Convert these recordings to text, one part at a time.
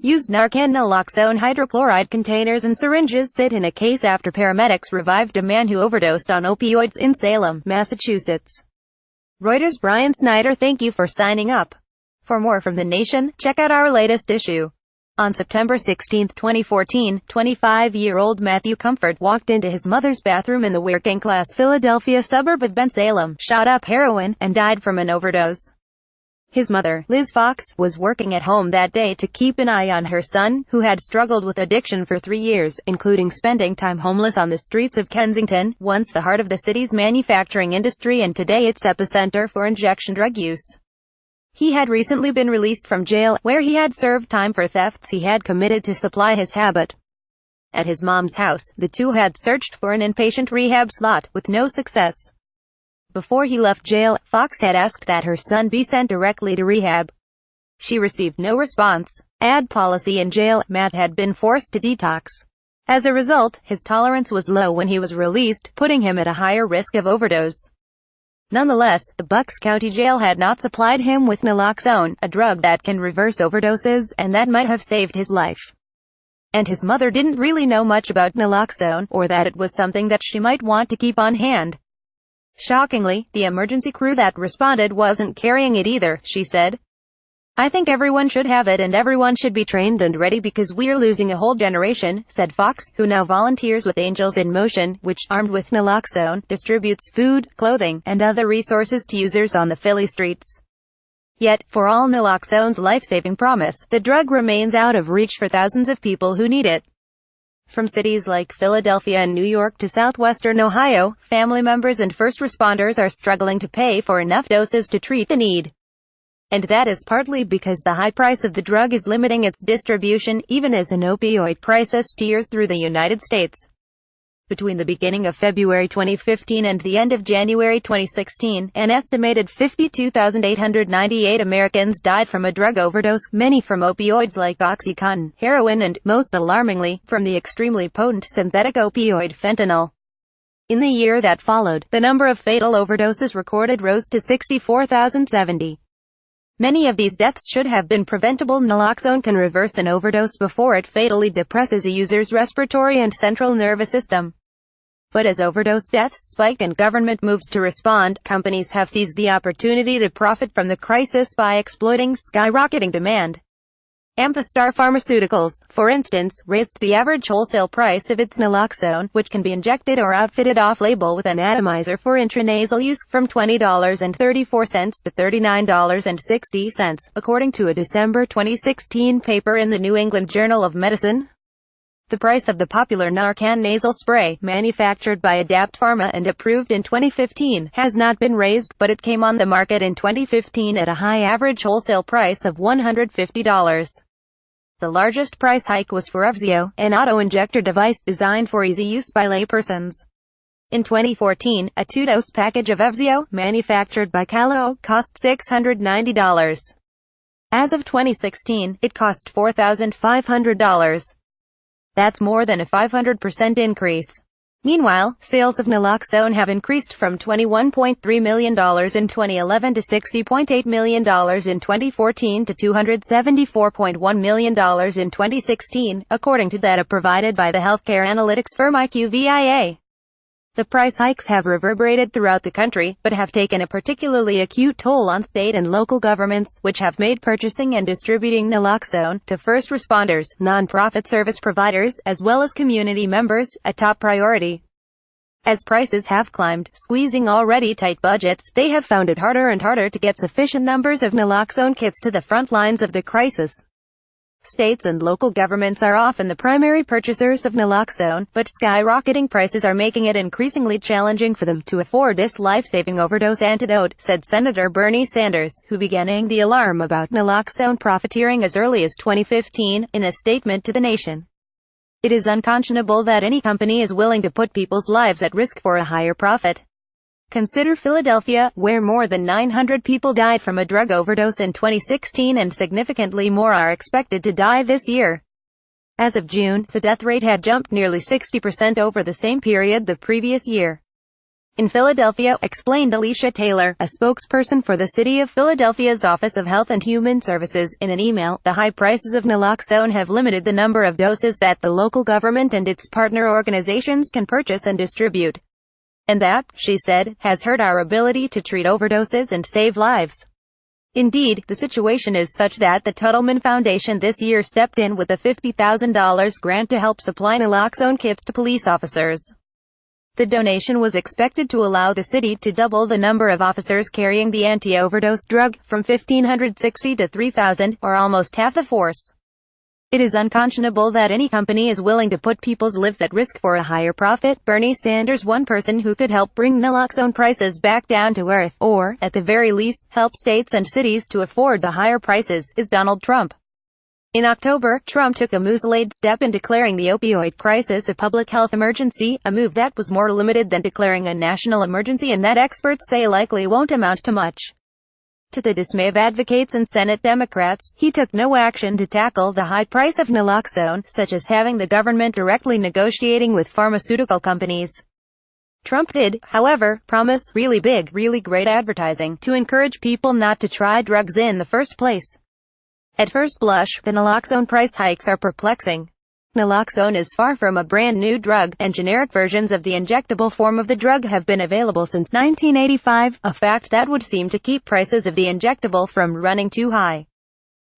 Used Narcan, naloxone, hydrochloride containers and syringes sit in a case after paramedics revived a man who overdosed on opioids in Salem, Massachusetts. Reuters Brian Snyder Thank you for signing up. For more from The Nation, check out our latest issue. On September 16, 2014, 25-year-old Matthew Comfort walked into his mother's bathroom in the working-class Philadelphia suburb of Bensalem, shot up heroin, and died from an overdose. His mother, Liz Fox, was working at home that day to keep an eye on her son, who had struggled with addiction for 3 years, including spending time homeless on the streets of Kensington, once the heart of the city's manufacturing industry and today its epicenter for injection drug use. He had recently been released from jail, where he had served time for thefts he had committed to supply his habit. At his mom's house, the two had searched for an inpatient rehab slot, with no success. Before he left jail, Fox had asked that her son be sent directly to rehab. She received no response. Ad policy in jail, Matt had been forced to detox. As a result, his tolerance was low when he was released, putting him at a higher risk of overdose. Nonetheless, the Bucks County Jail had not supplied him with naloxone, a drug that can reverse overdoses, and that might have saved his life. And his mother didn't really know much about naloxone, or that it was something that she might want to keep on hand. Shockingly, the emergency crew that responded wasn't carrying it either, she said. "I think everyone should have it and everyone should be trained and ready because we're losing a whole generation," said Fox, who now volunteers with Angels in Motion, which, armed with naloxone, distributes food, clothing, and other resources to users on the Philly streets. Yet, for all naloxone's life-saving promise, the drug remains out of reach for thousands of people who need it. From cities like Philadelphia and New York to southwestern Ohio, family members and first responders are struggling to pay for enough doses to treat the need. And that is partly because the high price of the drug is limiting its distribution, even as an opioid crisis tears through the United States. Between the beginning of February 2015 and the end of January 2016, an estimated 52,898 Americans died from a drug overdose, many from opioids like OxyContin, heroin and, most alarmingly, from the extremely potent synthetic opioid fentanyl. In the year that followed, the number of fatal overdoses recorded rose to 64,070. Many of these deaths should have been preventable. Naloxone can reverse an overdose before it fatally depresses a user's respiratory and central nervous system. But as overdose deaths spike and government moves to respond, companies have seized the opportunity to profit from the crisis by exploiting skyrocketing demand. Amphastar Pharmaceuticals, for instance, raised the average wholesale price of its naloxone, which can be injected or outfitted off-label with an atomizer for intranasal use, from $20.34 to $39.60, according to a December 2016 paper in the New England Journal of Medicine. The price of the popular Narcan nasal spray, manufactured by Adapt Pharma and approved in 2015, has not been raised, but it came on the market in 2015 at a high average wholesale price of $150. The largest price hike was for Evzio, an auto-injector device designed for easy use by laypersons. In 2014, a 2-dose package of Evzio, manufactured by Calo, cost $690. As of 2016, it cost $4,500. That's more than a 500% increase. Meanwhile, sales of naloxone have increased from $21.3 million in 2011 to $60.8 million in 2014 to $274.1 million in 2016, according to data provided by the healthcare analytics firm IQVIA. The price hikes have reverberated throughout the country, but have taken a particularly acute toll on state and local governments, which have made purchasing and distributing naloxone to first responders, nonprofit service providers, as well as community members, a top priority. As prices have climbed, squeezing already tight budgets, they have found it harder and harder to get sufficient numbers of naloxone kits to the front lines of the crisis. States and local governments are often the primary purchasers of naloxone, but skyrocketing prices are making it increasingly challenging for them to afford this life-saving overdose antidote, said Senator Bernie Sanders, who began sounding the alarm about naloxone profiteering as early as 2015, in a statement to the nation. "It is unconscionable that any company is willing to put people's lives at risk for a higher profit. Consider Philadelphia, where more than 900 people died from a drug overdose in 2016 and significantly more are expected to die this year. As of June, the death rate had jumped nearly 60% over the same period the previous year. in Philadelphia, explained Alicia Taylor, a spokesperson for the City of Philadelphia's Office of Health and Human Services, in an email. The high prices of naloxone have limited the number of doses that the local government and its partner organizations can purchase and distribute. And that, she said, has hurt our ability to treat overdoses and save lives. Indeed, the situation is such that the Tuttleman Foundation this year stepped in with a $50,000 grant to help supply naloxone kits to police officers. The donation was expected to allow the city to double the number of officers carrying the anti-overdose drug, from 1,560 to 3,000, or almost half the force. It is unconscionable that any company is willing to put people's lives at risk for a higher profit. Bernie Sanders, one person who could help bring naloxone prices back down to earth, or, at the very least, help states and cities to afford the higher prices, is Donald Trump. In October, Trump took a muzzled step in declaring the opioid crisis a public health emergency, a move that was more limited than declaring a national emergency and that experts say likely won't amount to much. To the dismay of advocates and Senate Democrats, he took no action to tackle the high price of naloxone, such as having the government directly negotiating with pharmaceutical companies. Trump did, however, promise really big, really great advertising to encourage people not to try drugs in the first place. At first blush, the naloxone price hikes are perplexing. Naloxone is far from a brand new drug, and generic versions of the injectable form of the drug have been available since 1985, a fact that would seem to keep prices of the injectable from running too high.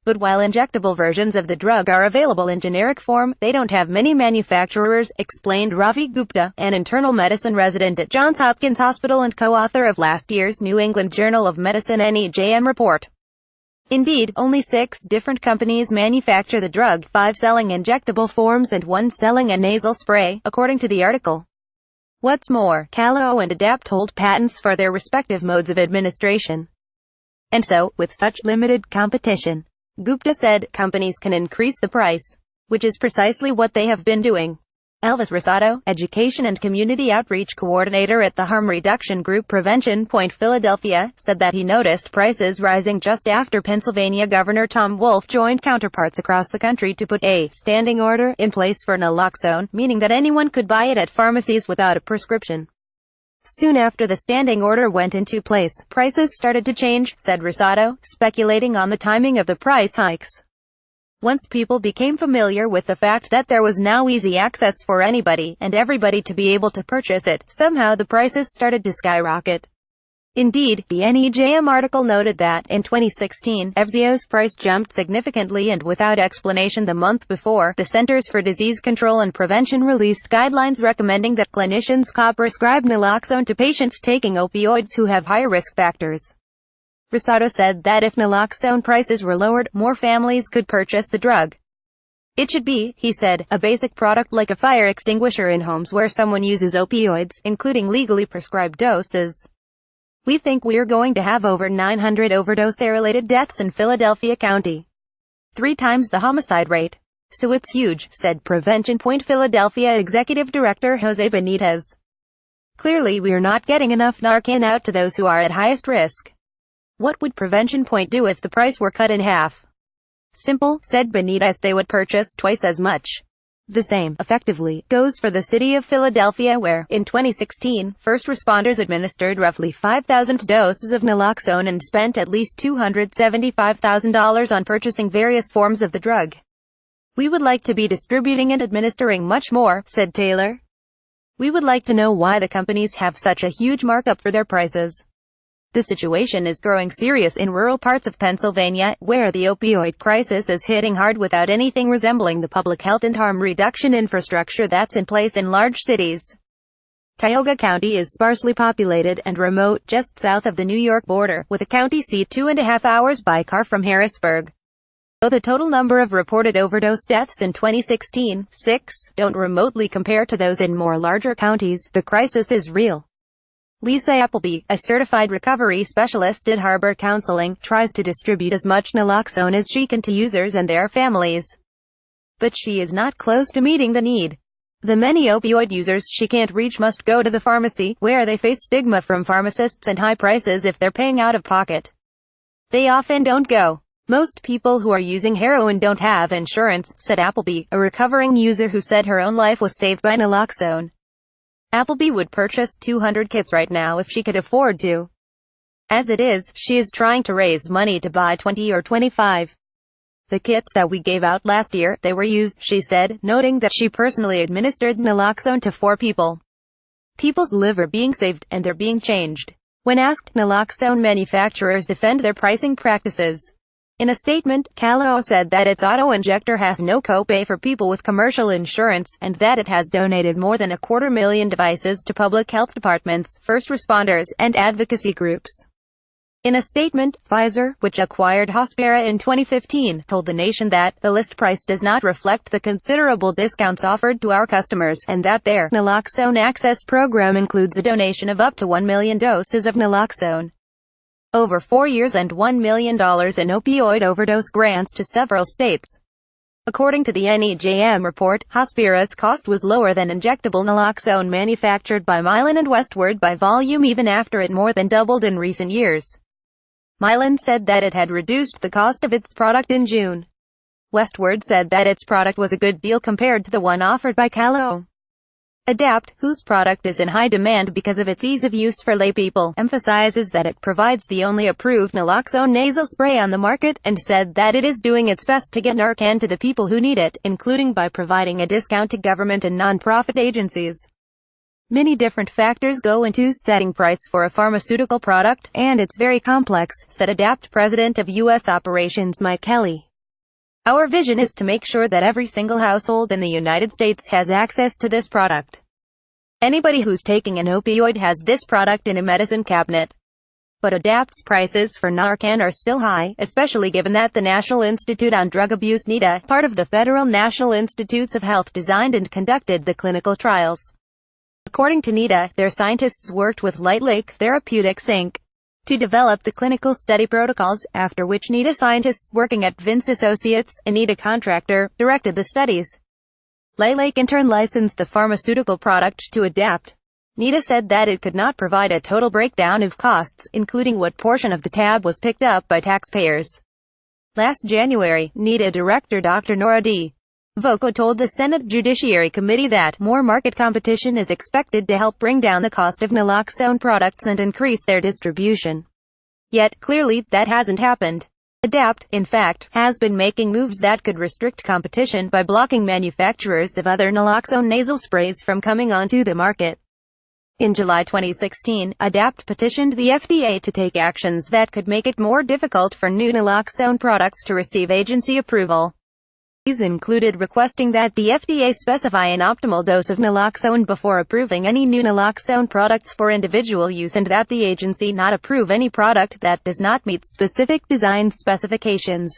But while injectable versions of the drug are available in generic form, they don't have many manufacturers, explained Ravi Gupta, an internal medicine resident at Johns Hopkins Hospital and co-author of last year's New England Journal of Medicine NEJM report. Indeed, only 6 different companies manufacture the drug, 5 selling injectable forms and 1 selling a nasal spray, according to the article. What's more, Calo and Adapt hold patents for their respective modes of administration. And so, with such limited competition, Gupta said, companies can increase the price, which is precisely what they have been doing. Elvis Rosado, Education and Community Outreach Coordinator at the Harm Reduction Group Prevention Point Philadelphia, said that he noticed prices rising just after Pennsylvania Governor Tom Wolf joined counterparts across the country to put a standing order in place for naloxone, meaning that anyone could buy it at pharmacies without a prescription. Soon after the standing order went into place, prices started to change, said Rosado, speculating on the timing of the price hikes. Once people became familiar with the fact that there was now easy access for anybody and everybody to be able to purchase it, somehow the prices started to skyrocket. Indeed, the NEJM article noted that, in 2016, Evzio's price jumped significantly and without explanation the month before. The Centers for Disease Control and Prevention released guidelines recommending that clinicians prescribe naloxone to patients taking opioids who have higher risk factors. Rosado said that if naloxone prices were lowered, more families could purchase the drug. It should be, he said, a basic product like a fire extinguisher in homes where someone uses opioids, including legally prescribed doses. We think we're going to have over 900 overdose-related deaths in Philadelphia County. 3 times the homicide rate. So it's huge, said Prevention Point Philadelphia Executive Director Jose Benitez. Clearly we're not getting enough Narcan out to those who are at highest risk. What would Prevention Point do if the price were cut in half? Simple, said Benitez, they would purchase twice as much. The same, effectively, goes for the city of Philadelphia where, in 2016, first responders administered roughly 5,000 doses of naloxone and spent at least $275,000 on purchasing various forms of the drug. We would like to be distributing and administering much more, said Taylor. We would like to know why the companies have such a huge markup for their prices. The situation is growing serious in rural parts of Pennsylvania, where the opioid crisis is hitting hard without anything resembling the public health and harm reduction infrastructure that's in place in large cities. Tioga County is sparsely populated and remote, just south of the New York border, with a county seat 2.5 hours by car from Harrisburg. Though the total number of reported overdose deaths in 2016, 6, don't remotely compare to those in more larger counties, the crisis is real. Lisa Appleby, a certified recovery specialist at Harbor Counseling, tries to distribute as much naloxone as she can to users and their families. But she is not close to meeting the need. The many opioid users she can't reach must go to the pharmacy, where they face stigma from pharmacists and high prices if they're paying out of pocket. They often don't go. Most people who are using heroin don't have insurance, said Appleby, a recovering user who said her own life was saved by naloxone. Appleby would purchase 200 kits right now if she could afford to. As it is, she is trying to raise money to buy 20 or 25. The kits that we gave out last year, they were used, she said, noting that she personally administered naloxone to 4 people. People's lives are being saved, and they're being changed. When asked, naloxone manufacturers defend their pricing practices. In a statement, Calao said that its auto-injector has no copay for people with commercial insurance, and that it has donated more than 250,000 devices to public health departments, first responders, and advocacy groups. In a statement, Pfizer, which acquired Hospira in 2015, told the nation that the list price does not reflect the considerable discounts offered to our customers, and that their naloxone access program includes a donation of up to 1 million doses of naloxone over 4 years and $1 million in opioid overdose grants to several states. According to the NEJM report, Hospira's cost was lower than injectable naloxone manufactured by Mylan and Westward by volume even after it more than doubled in recent years. Mylan said that it had reduced the cost of its product in June. Westward said that its product was a good deal compared to the one offered by Calao. Adapt, whose product is in high demand because of its ease of use for laypeople, emphasizes that it provides the only approved naloxone nasal spray on the market, and said that it is doing its best to get Narcan to the people who need it, including by providing a discount to government and non-profit agencies. Many different factors go into setting price for a pharmaceutical product, and it's very complex, said Adapt President of U.S. Operations Mike Kelly. Our vision is to make sure that every single household in the United States has access to this product. Anybody who's taking an opioid has this product in a medicine cabinet. But Adapt's prices for Narcan are still high, especially given that the National Institute on Drug Abuse (NIDA), part of the Federal National Institutes of Health, designed and conducted the clinical trials. According to NIDA, their scientists worked with Light Lake Therapeutics Inc. to develop the clinical study protocols, after which NIDA scientists working at Vince Associates, a NIDA contractor, directed the studies. Light Lake in turn licensed the pharmaceutical product to Adapt. NIDA said that it could not provide a total breakdown of costs, including what portion of the tab was picked up by taxpayers. Last January, NIDA Director Dr. Nora D. Voco told the Senate Judiciary Committee that more market competition is expected to help bring down the cost of naloxone products and increase their distribution. Yet, clearly, that hasn't happened. Adapt, in fact, has been making moves that could restrict competition by blocking manufacturers of other naloxone nasal sprays from coming onto the market. In July 2016, Adapt petitioned the FDA to take actions that could make it more difficult for new naloxone products to receive agency approval. These included requesting that the FDA specify an optimal dose of naloxone before approving any new naloxone products for individual use, and that the agency not approve any product that does not meet specific design specifications.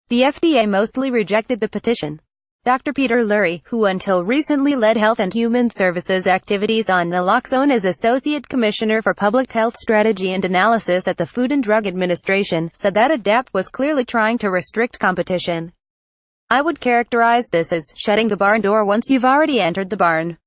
The FDA mostly rejected the petition. Dr. Peter Lurie, who until recently led Health and Human Services activities on naloxone as Associate Commissioner for Public Health Strategy and Analysis at the Food and Drug Administration, said that Adapt was clearly trying to restrict competition. I would characterize this as shutting the barn door once you've already entered the barn.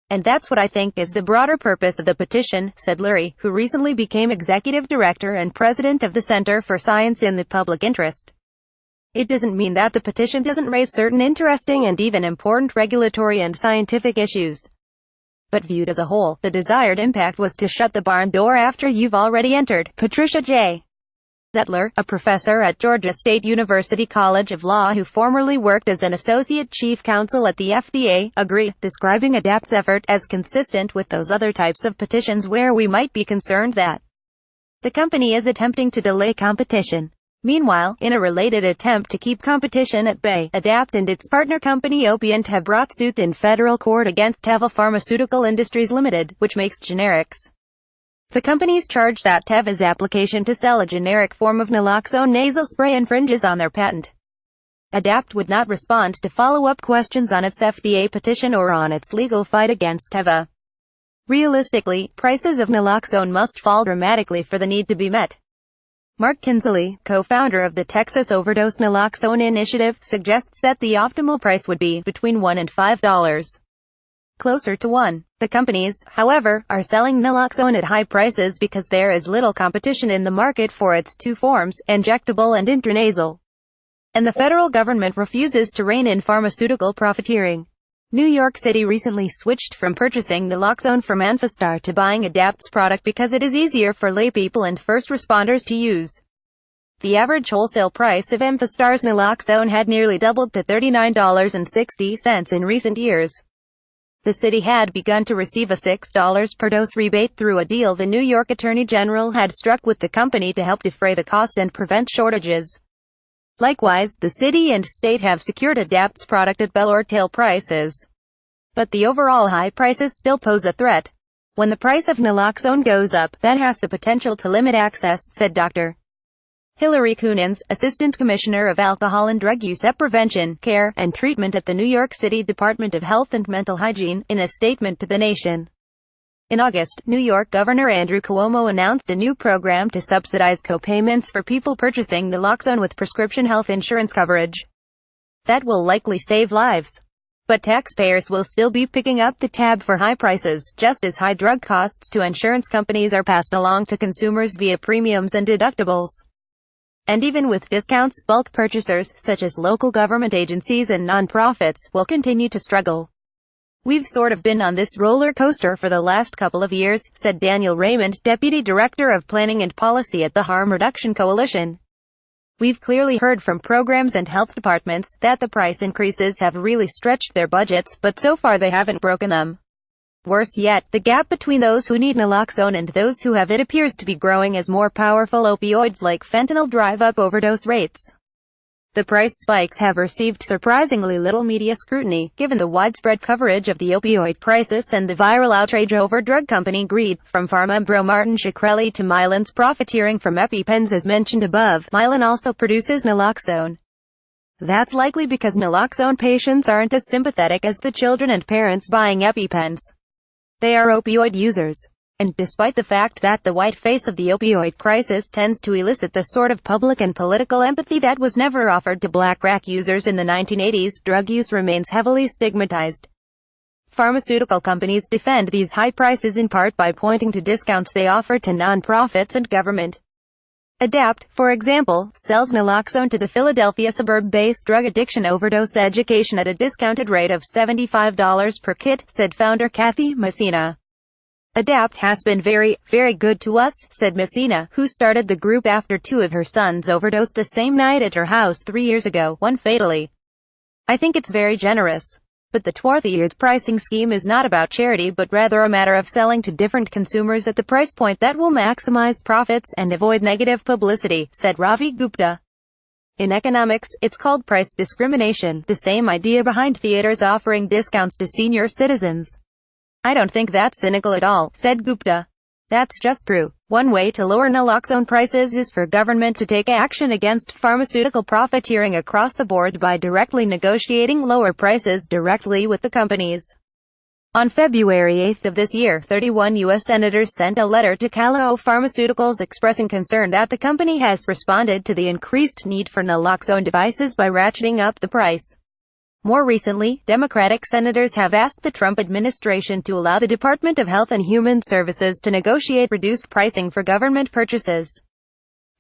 And that's what I think is the broader purpose of the petition, said Lurie, who recently became Executive Director and President of the Center for Science in the Public Interest. It doesn't mean that the petition doesn't raise certain interesting and even important regulatory and scientific issues. But viewed as a whole, the desired impact was to shut the barn door after you've already entered. Patricia J. Zettler, a professor at Georgia State University College of Law who formerly worked as an associate chief counsel at the FDA, agreed, describing Adapt's effort as consistent with those other types of petitions where we might be concerned that the company is attempting to delay competition. Meanwhile, in a related attempt to keep competition at bay, Adapt and its partner company Opioid have brought suit in federal court against Teva Pharmaceutical Industries Limited, which makes generics. The companies charge that Teva's application to sell a generic form of naloxone nasal spray infringes on their patent. Adapt would not respond to follow-up questions on its FDA petition or on its legal fight against Teva. Realistically, prices of naloxone must fall dramatically for the need to be met. Mark Kinsley, co-founder of the Texas Overdose Naloxone Initiative, suggests that the optimal price would be between $1 and $5. Closer to $1. The companies, however, are selling naloxone at high prices because there is little competition in the market for its two forms, injectable and intranasal. And the federal government refuses to rein in pharmaceutical profiteering. New York City recently switched from purchasing naloxone from Amphastar to buying Adapt's product because it is easier for laypeople and first responders to use. The average wholesale price of Amphastar's naloxone had nearly doubled to $39.60 in recent years. The city had begun to receive a $6 per dose rebate through a deal the New York Attorney General had struck with the company to help defray the cost and prevent shortages. Likewise, the city and state have secured Adapt's product at bell or tail prices. But the overall high prices still pose a threat. When the price of naloxone goes up, that has the potential to limit access, said Dr. Hillary Coonans, Assistant Commissioner of Alcohol and Drug Use Prevention, Care, and Treatment at the New York City Department of Health and Mental Hygiene, in a statement to the nation. In August, New York Governor Andrew Cuomo announced a new program to subsidize co-payments for people purchasing naloxone with prescription health insurance coverage. That will likely save lives. But taxpayers will still be picking up the tab for high prices, just as high drug costs to insurance companies are passed along to consumers via premiums and deductibles. And even with discounts, bulk purchasers, such as local government agencies and nonprofits, will continue to struggle. We've sort of been on this roller coaster for the last couple of years, said Daniel Raymond, Deputy Director of Planning and Policy at the Harm Reduction Coalition. We've clearly heard from programs and health departments that the price increases have really stretched their budgets, but so far they haven't broken them. Worse yet, the gap between those who need naloxone and those who have it appears to be growing as more powerful opioids like fentanyl drive up overdose rates. The price spikes have received surprisingly little media scrutiny, given the widespread coverage of the opioid crisis and the viral outrage over drug company greed. From PharmaBro Martin Shkreli to Mylan's profiteering from EpiPens as mentioned above, Mylan also produces naloxone. That's likely because naloxone patients aren't as sympathetic as the children and parents buying EpiPens. They are opioid users. And despite the fact that the white face of the opioid crisis tends to elicit the sort of public and political empathy that was never offered to black crack users in the 1980s, drug use remains heavily stigmatized. Pharmaceutical companies defend these high prices in part by pointing to discounts they offer to nonprofits and government. Adapt, for example, sells naloxone to the Philadelphia suburb-based drug addiction overdose education at a discounted rate of $75 per kit, said founder Kathy Messina. Adapt has been very, very good to us, said Messina, who started the group after two of her sons overdosed the same night at her house 3 years ago, one fatally. I think it's very generous. But the tiered pricing scheme is not about charity but rather a matter of selling to different consumers at the price point that will maximize profits and avoid negative publicity, said Ravi Gupta. In economics, it's called price discrimination, the same idea behind theaters offering discounts to senior citizens. I don't think that's cynical at all, said Gupta. That's just true. One way to lower naloxone prices is for government to take action against pharmaceutical profiteering across the board by directly negotiating lower prices directly with the companies. On February 8 of this year, 31 U.S. senators sent a letter to Kaleo Pharmaceuticals expressing concern that the company has responded to the increased need for naloxone devices by ratcheting up the price. More recently, Democratic senators have asked the Trump administration to allow the Department of Health and Human Services to negotiate reduced pricing for government purchases.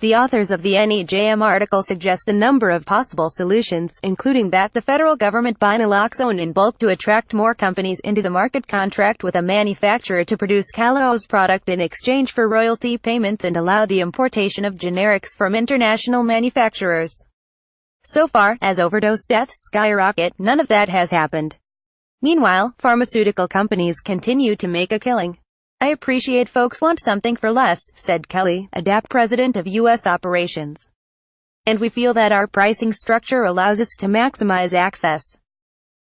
The authors of the NEJM article suggest a number of possible solutions, including that the federal government buy naloxone in bulk to attract more companies into the market, contract with a manufacturer to produce Kaleo's product in exchange for royalty payments, and allow the importation of generics from international manufacturers. So far, as overdose deaths skyrocket, none of that has happened. Meanwhile, pharmaceutical companies continue to make a killing. I appreciate folks want something for less, said Kelly, Adapt president of U.S. operations. And we feel that our pricing structure allows us to maximize access.